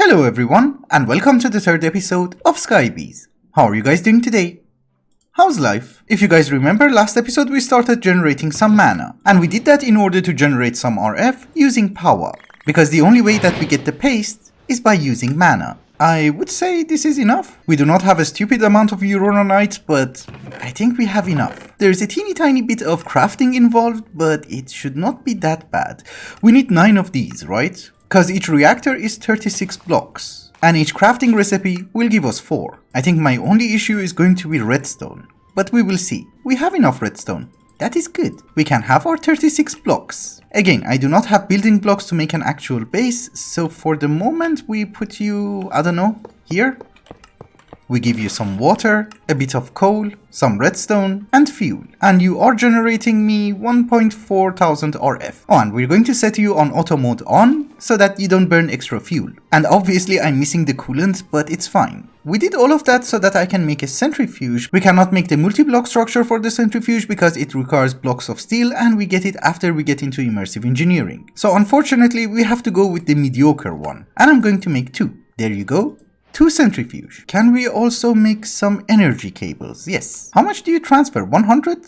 Hello everyone, and welcome to the third episode of Skybees. How are you guys doing today? How's life? If you guys remember, last episode we started generating some mana, and we did that in order to generate some RF using power, because the only way that we get the paste is by using mana. I would say this is enough. We do not have a stupid amount of Uranite, but I think we have enough. There is a teeny tiny bit of crafting involved, but it should not be that bad. We need 9 of these, right? Because each reactor is 36 blocks, and each crafting recipe will give us 4. I think my only issue is going to be redstone, but we will see. We have enough redstone. That is good. We can have our 36 blocks. Again, I do not have building blocks to make an actual base, so for the moment we put you, I don't know, here. We give you some water, a bit of coal, some redstone, and fuel. And you are generating me 1,400 RF. Oh, and we're going to set you on auto mode on, so that you don't burn extra fuel. And obviously I'm missing the coolant, but it's fine. We did all of that so that I can make a centrifuge. We cannot make the multi-block structure for the centrifuge because it requires blocks of steel, and we get it after we get into immersive engineering. So unfortunately we have to go with the mediocre one. And I'm going to make 2. There you go. 2 centrifuge. Can we also make some energy cables? Yes. How much do you transfer? 100?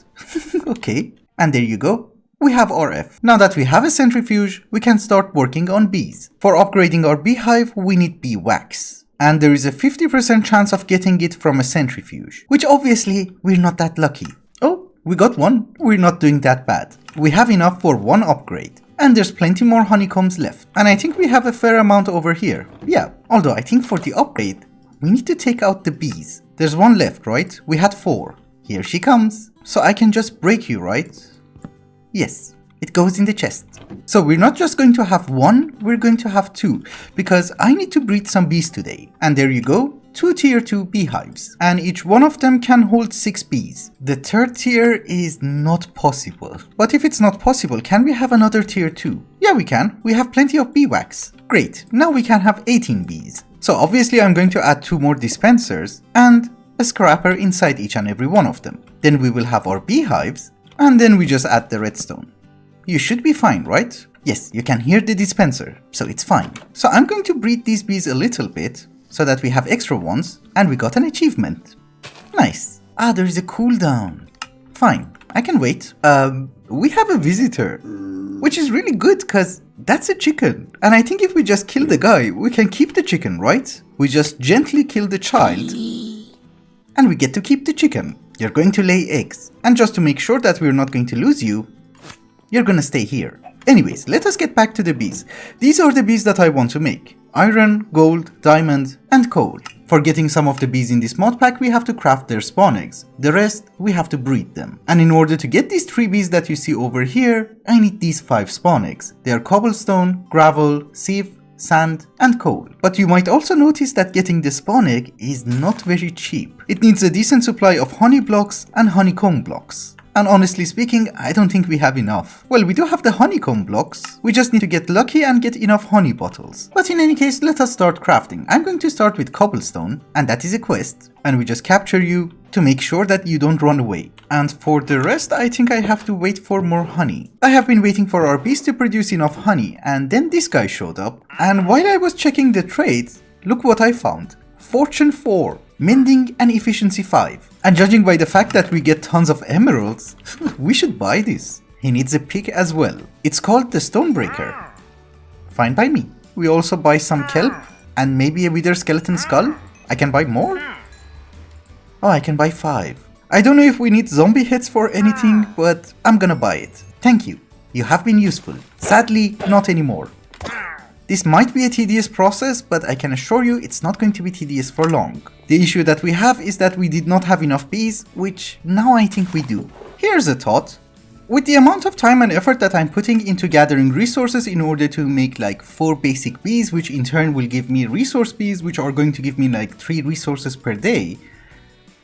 Okay. And there you go. We have RF. Now that we have a centrifuge, we can start working on bees. For upgrading our beehive, we need bee wax. And there is a 50% chance of getting it from a centrifuge, which obviously we're not that lucky. Oh, we got one. We're not doing that bad. We have enough for 1 upgrade. And there's plenty more honeycombs left. And I think we have a fair amount over here. Yeah, although I think for the upgrade, we need to take out the bees. There's 1 left, right? We had 4. Here she comes. So I can just break you, right? Yes, it goes in the chest. So we're not just going to have 1, we're going to have 2. Because I need to breed some bees today. And there you go. 2 tier 2 beehives, and each one of them can hold 6 bees. The third tier is not possible. But if it's not possible, can we have another tier 2? Yeah, we can. We have plenty of bee wax. Great, now we can have 18 bees. So obviously I'm going to add 2 more dispensers and a scrapper inside each and every one of them. Then we will have our beehives, and then we just add the redstone. You should be fine, right? Yes, you can hear the dispenser, so it's fine. So I'm going to breed these bees a little bit, so that we have extra ones, and we got an achievement. Nice. Ah, there is a cooldown. Fine, I can wait. We have a visitor, which is really good because that's a chicken. And I think if we just kill the guy, we can keep the chicken, right? We just gently kill the child, and we get to keep the chicken. You're going to lay eggs. And just to make sure that we're not going to lose you, you're gonna stay here. Anyways, let us get back to the bees. These are the bees that I want to make. Iron, gold, diamond, and coal. For getting some of the bees in this mod pack, we have to craft their spawn eggs. The rest, we have to breed them. And in order to get these 3 bees that you see over here, I need these 5 spawn eggs. They are cobblestone, gravel, sieve, sand, and coal. But you might also notice that getting the spawn egg is not very cheap. It needs a decent supply of honey blocks and honeycomb blocks. And honestly speaking, I don't think we have enough. Well, we do have the honeycomb blocks. We just need to get lucky and get enough honey bottles. But in any case, let us start crafting. I'm going to start with cobblestone, and that is a quest. And we just capture you to make sure that you don't run away. And for the rest, I think I have to wait for more honey. I have been waiting for our bees to produce enough honey, and then this guy showed up. And while I was checking the trades, look what I found. Fortune 4, Mending and Efficiency 5. And judging by the fact that we get tons of emeralds, we should buy this. He needs a pick as well. It's called the Stonebreaker. Fine by me. We also buy some kelp and maybe a wither skeleton skull. I can buy more? Oh, I can buy 5. I don't know if we need zombie heads for anything, but I'm gonna buy it. Thank you. You have been useful. Sadly, not anymore. This might be a tedious process, but I can assure you it's not going to be tedious for long. The issue that we have is that we did not have enough bees, which now I think we do. Here's a thought. With the amount of time and effort that I'm putting into gathering resources in order to make like 4 basic bees, which in turn will give me resource bees, which are going to give me like 3 resources per day,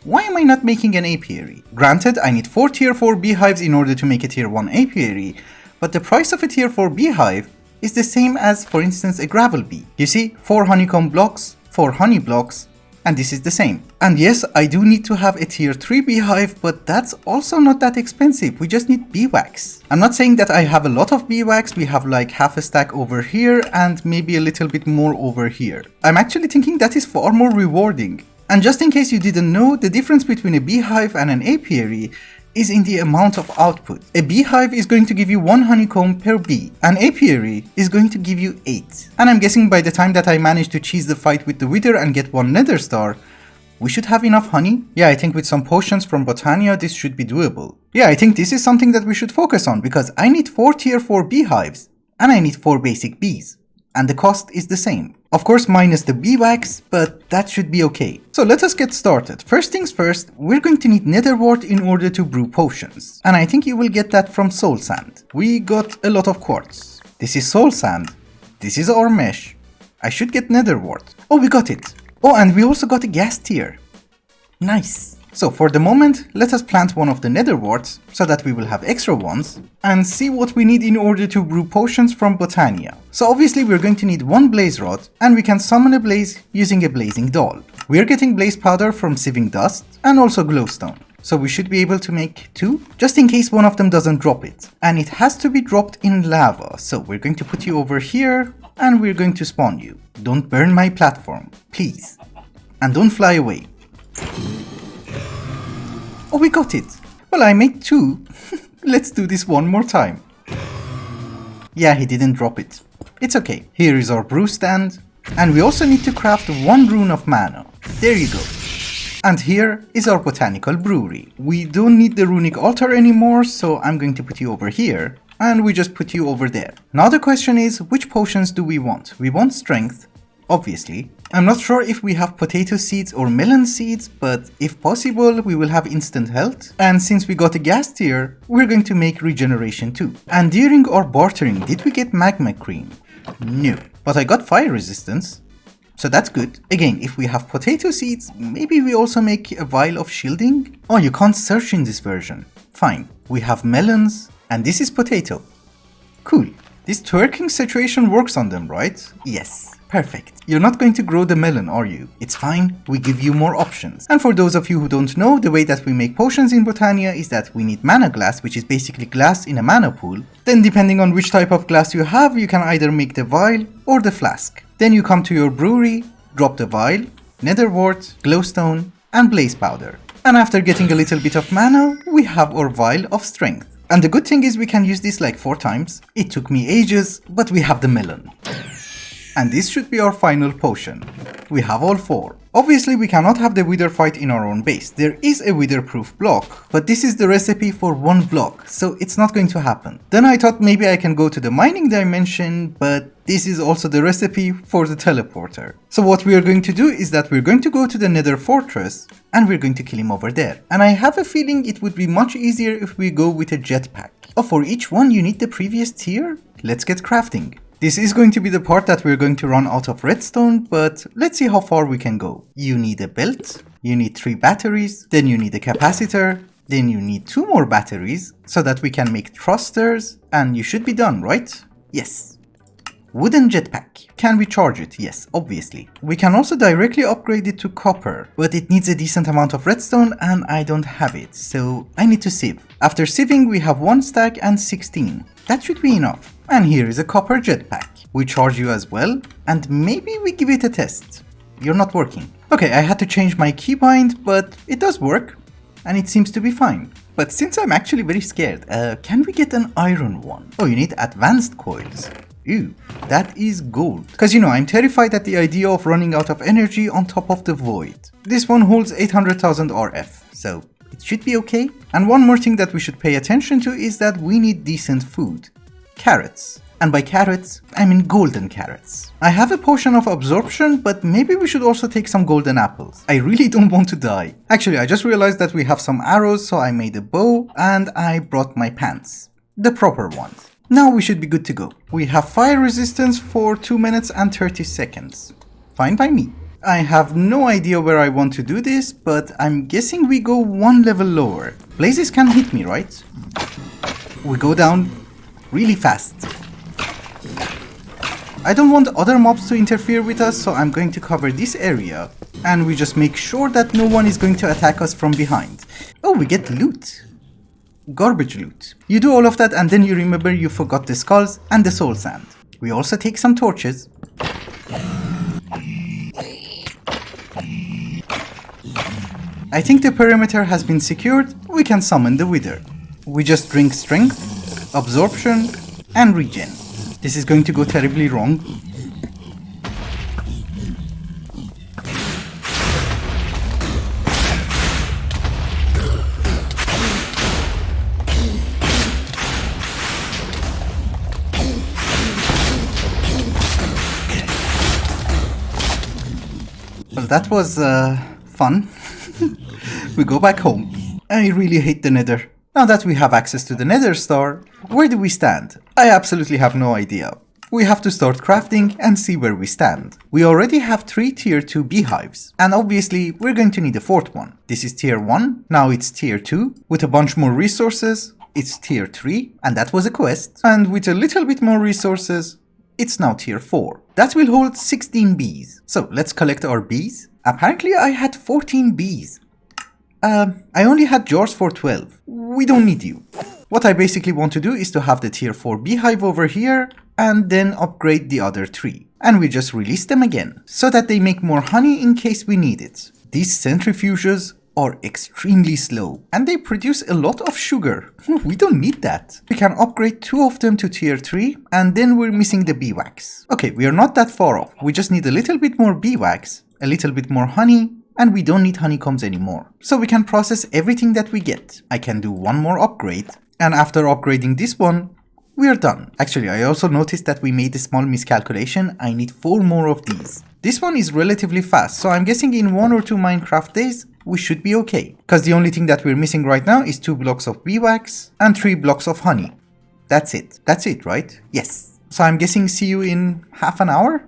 why am I not making an apiary? Granted, I need 4 tier 4 beehives in order to make a tier 1 apiary, but the price of a tier 4 beehive is the same as, for instance, a gravel bee. You see, 4 honeycomb blocks, 4 honey blocks, and this is the same. And yes, I do need to have a tier 3 beehive, but that's also not that expensive. We just need bee wax. I'm not saying that I have a lot of bee wax. We have like half a stack over here and maybe a little bit more over here. I'm actually thinking that is far more rewarding. And just in case you didn't know, the difference between a beehive and an apiary is in the amount of output. A beehive is going to give you 1 honeycomb per bee. An apiary is going to give you 8. And I'm guessing by the time that I manage to cheese the fight with the wither and get 1 nether star, we should have enough honey. Yeah, I think with some potions from Botania, this should be doable. Yeah, I think this is something that we should focus on because I need 4 tier 4 beehives and I need 4 basic bees. And the cost is the same. Of course, minus the bee wax, but that should be okay. So let us get started. First things first, we're going to need nether wart in order to brew potions. And I think you will get that from soul sand. We got a lot of quartz. This is soul sand. This is our mesh. I should get nether wart. Oh, we got it. Oh, and we also got a gas tier. Nice. So for the moment, let us plant one of the nether warts so that we will have extra ones and see what we need in order to brew potions from Botania. So obviously we're going to need 1 blaze rod and we can summon a blaze using a blazing doll. We're getting blaze powder from sieving dust and also glowstone. So we should be able to make 2 just in case one of them doesn't drop it. And it has to be dropped in lava. So we're going to put you over here and we're going to spawn you. Don't burn my platform, please. And don't fly away. Oh, we got it! Well, I made 2. Let's do this one more time. Yeah, he didn't drop it. It's okay. Here is our brew stand. And we also need to craft 1 rune of mana. There you go. And here is our botanical brewery. We don't need the runic altar anymore, so I'm going to put you over here. And we just put you over there. Now the question is, which potions do we want? We want strength, obviously. I'm not sure if we have potato seeds or melon seeds, but if possible, we will have instant health. And since we got a gas tier, we're going to make regeneration too. And during our bartering, did we get magma cream? No. But I got fire resistance, so that's good. Again, if we have potato seeds, maybe we also make a vial of shielding? Oh, you can't search in this version. Fine. We have melons, and this is potato. Cool. This twerking situation works on them, right? Yes. Perfect. You're not going to grow the melon, are you? It's fine, we give you more options. And for those of you who don't know, the way that we make potions in Botania is that we need mana glass, which is basically glass in a mana pool. Then depending on which type of glass you have, you can either make the vial or the flask. Then you come to your brewery, drop the vial, nether wart, glowstone, and blaze powder. And after getting a little bit of mana, we have our vial of strength. And the good thing is we can use this like 4 times. It took me ages, but we have the melon. And this should be our final potion. We have all 4. Obviously we cannot have the wither fight in our own base. There is a wither-proof block, but this is the recipe for 1 block, so it's not going to happen. Then I thought maybe I can go to the mining dimension, but this is also the recipe for the teleporter. So what we are going to do is that we're going to go to the nether fortress and we're going to kill him over there. And I have a feeling it would be much easier if we go with a jetpack. Oh, for each one you need the previous tier? Let's get crafting. This is going to be the part that we're going to run out of redstone, but let's see how far we can go. You need a belt, you need 3 batteries, then you need a capacitor, then you need 2 more batteries, so that we can make thrusters, and you should be done, right? Yes. Wooden jetpack. Can we charge it? Yes, obviously. We can also directly upgrade it to copper, but it needs a decent amount of redstone and I don't have it, so I need to sieve. After sieving, we have 1 stack and 16. That should be enough. And here is a copper jetpack. We charge you as well, and maybe we give it a test. You're not working. Okay, I had to change my keybind, but it does work, and it seems to be fine. But since I'm actually very scared, can we get an iron one? Oh, you need advanced coils. Ew, that is gold. Because you know, I'm terrified at the idea of running out of energy on top of the void. This one holds 800,000 RF, so it should be okay. And one more thing that we should pay attention to is that we need decent food. Carrots. And by carrots, I mean golden carrots. I have a potion of absorption, but maybe we should also take some golden apples. I really don't want to die. Actually, I just realized that we have some arrows, so I made a bow and I brought my pants. The proper ones. Now we should be good to go. We have fire resistance for 2 minutes and 30 seconds. Fine by me. I have no idea where I want to do this, but I'm guessing we go 1 level lower. Blazes can hit me, right? We go down really fast. I don't want other mobs to interfere with us, so I'm going to cover this area. And we just make sure that no one is going to attack us from behind. Oh, we get loot. Garbage loot. You do all of that and then you remember you forgot the skulls and the soul sand. We also take some torches. I think the perimeter has been secured. We can summon the wither. We just drink strength, absorption, and regen. This is going to go terribly wrong. Well, that was fun. We go back home. I really hate the nether. Now that we have access to the nether star, where do we stand? I absolutely have no idea. We have to start crafting and see where we stand. We already have 3 tier 2 beehives, and obviously we're going to need a 4th one. This is tier 1, now it's tier 2, with a bunch more resources, it's tier 3, and that was a quest, and with a little bit more resources, it's now tier 4. That will hold 16 bees. So let's collect our bees. Apparently I had 14 bees. I only had jars for 12. We don't need you. What I basically want to do is to have the tier 4 beehive over here and then upgrade the other 3. And we just release them again so that they make more honey in case we need it. These centrifuges are extremely slow and they produce a lot of sugar. We don't need that. We can upgrade 2 of them to tier 3 and then we're missing the bee wax. Okay, we are not that far off. We just need a little bit more bee wax, a little bit more honey, and we don't need honeycombs anymore. So we can process everything that we get. I can do one more upgrade, and after upgrading this one, we are done. Actually, I also noticed that we made a small miscalculation. I need 4 more of these. This one is relatively fast, so I'm guessing in 1 or 2 Minecraft days, we should be okay. Because the only thing that we're missing right now is 2 blocks of bee wax and 3 blocks of honey. That's it. That's it, right? Yes. So I'm guessing see you in half an hour?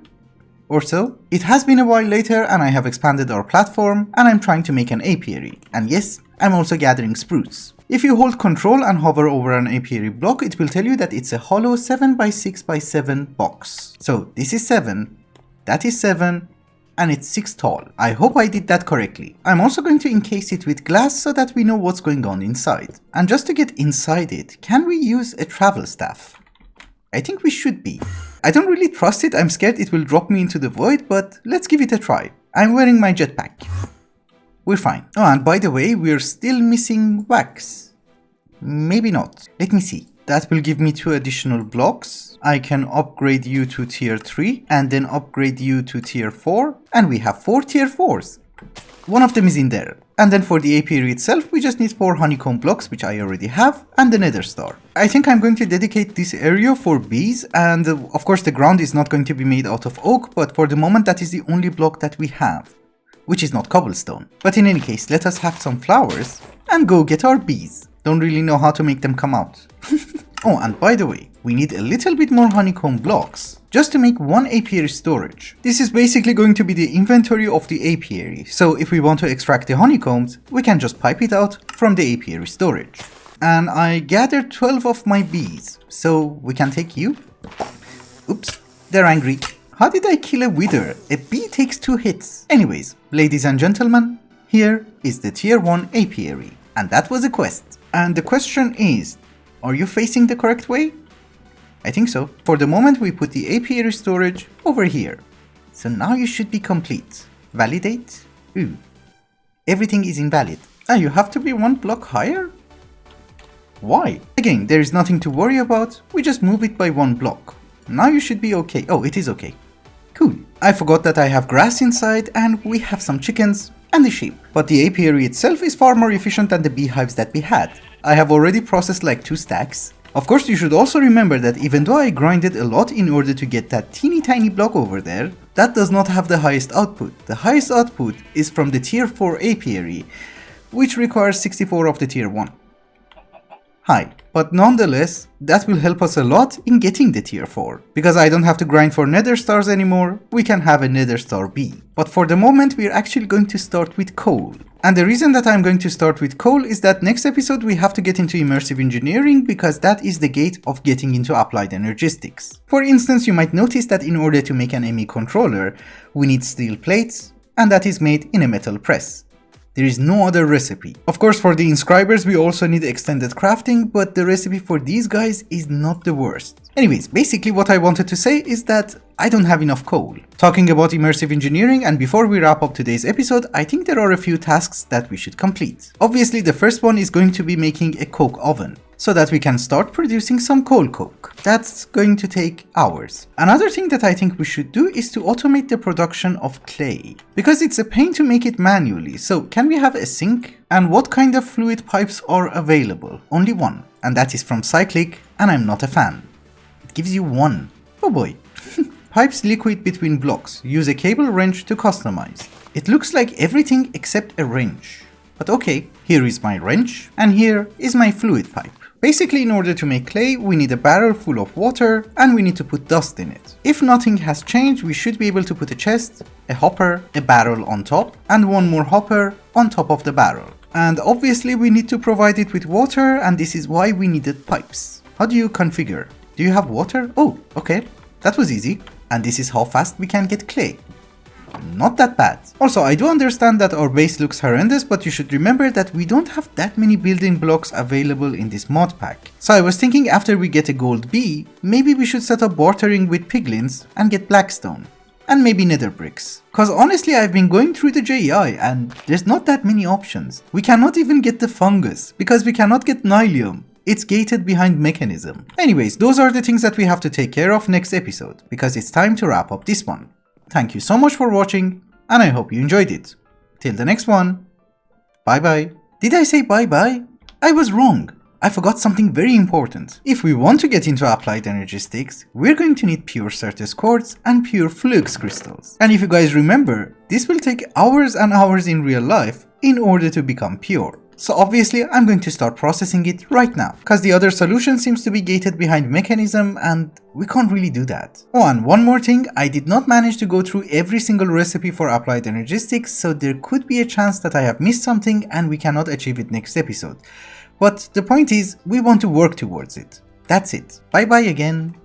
Or so. It has been a while later and I have expanded our platform and I'm trying to make an apiary. And yes, I'm also gathering spruce. If you hold control and hover over an apiary block, it will tell you that it's a hollow 7x6x7 box. So this is 7, that is 7, and it's 6 tall. I hope I did that correctly. I'm also going to encase it with glass so that we know what's going on inside. And just to get inside it, can we use a travel staff? I think we should be. I don't really trust it, I'm scared it will drop me into the void, but let's give it a try. I'm wearing my jetpack. We're fine. Oh, and by the way, we're still missing wax. Maybe not. Let me see. That will give me 2 additional blocks. I can upgrade you to tier 3 and then upgrade you to tier 4. And we have 4 tier 4s. One of them is in there. And then for the apiary itself, we just need 4 honeycomb blocks, which I already have, and the nether star. I think I'm going to dedicate this area for bees, and of course the ground is not going to be made out of oak, but for the moment that is the only block that we have, which is not cobblestone. But in any case, let us have some flowers and go get our bees. Don't really know how to make them come out. Oh, and by the way, we need a little bit more honeycomb blocks just to make 1 apiary storage. This is basically going to be the inventory of the apiary, so if we want to extract the honeycombs, we can just pipe it out from the apiary storage. And I gathered 12 of my bees, so we can take you. Oops, they're angry. How did I kill a wither? A bee takes 2 hits. Anyways, ladies and gentlemen, here is the tier 1 apiary, and that was a quest. And the question is, are you facing the correct way? I think so. For the moment we put the apiary storage over here. So now you should be complete. Validate? Ooh. Everything is invalid. Ah, you have to be 1 block higher? Why? Again, there is nothing to worry about. We just move it by 1 block. Now you should be okay. Oh, it is okay. Cool. I forgot that I have grass inside and we have some chickens and the sheep. But the apiary itself is far more efficient than the beehives that we had. I have already processed like 2 stacks. Of course, you should also remember that even though I grinded a lot in order to get that teeny tiny block over there, that does not have the highest output. The highest output is from the tier 4 apiary, which requires 64 of the tier 1. Hi, but nonetheless, that will help us a lot in getting the tier 4. Because I don't have to grind for nether stars anymore, we can have a nether star B. But for the moment, we're actually going to start with coal. And the reason that I'm going to start with coal is that next episode we have to get into immersive engineering because that is the gate of getting into applied energistics. For instance, you might notice that in order to make an ME controller, we need steel plates, and that is made in a metal press. There is no other recipe. Of course, for the inscribers we also need extended crafting, but the recipe for these guys is not the worst. Anyways, basically what I wanted to say is that I don't have enough coal. Talking about immersive engineering, and before we wrap up today's episode, I think there are a few tasks that we should complete. Obviously, the first one is going to be making a coke oven, so that we can start producing some coal coke. That's going to take hours. Another thing that I think we should do is to automate the production of clay, because it's a pain to make it manually. So can we have a sink? And what kind of fluid pipes are available? Only one, and that is from Cyclic, and I'm not a fan. It gives you one. Oh boy. Pipes liquid between blocks. Use a cable wrench to customize. It looks like everything except a wrench. But okay, here is my wrench, and here is my fluid pipe. Basically, in order to make clay, we need a barrel full of water, and we need to put dust in it. If nothing has changed, we should be able to put a chest, a hopper, a barrel on top, and one more hopper on top of the barrel. And obviously we need to provide it with water, and this is why we needed pipes. How do you configure? Do you have water? Oh, okay, that was easy. And this is how fast we can get clay. Not that bad. Also, I do understand that our base looks horrendous, but you should remember that we don't have that many building blocks available in this mod pack. So I was thinking after we get a gold B, maybe we should set up bartering with piglins and get blackstone. And maybe nether bricks. Cause honestly, I've been going through the JEI and there's not that many options. We cannot even get the fungus because we cannot get nylium. It's gated behind mechanism. Anyways, those are the things that we have to take care of next episode, because it's time to wrap up this one. Thank you so much for watching, and I hope you enjoyed it. Till the next one, bye bye. Did I say bye bye? I was wrong. I forgot something very important. If we want to get into applied energistics, we're going to need pure Certus quartz and pure flux crystals. And if you guys remember, this will take hours and hours in real life in order to become pure. So obviously I'm going to start processing it right now, because the other solution seems to be gated behind mechanism and we can't really do that. Oh, and one more thing, I did not manage to go through every single recipe for applied energistics, so there could be a chance that I have missed something and we cannot achieve it next episode. But the point is, we want to work towards it. That's it. Bye bye again.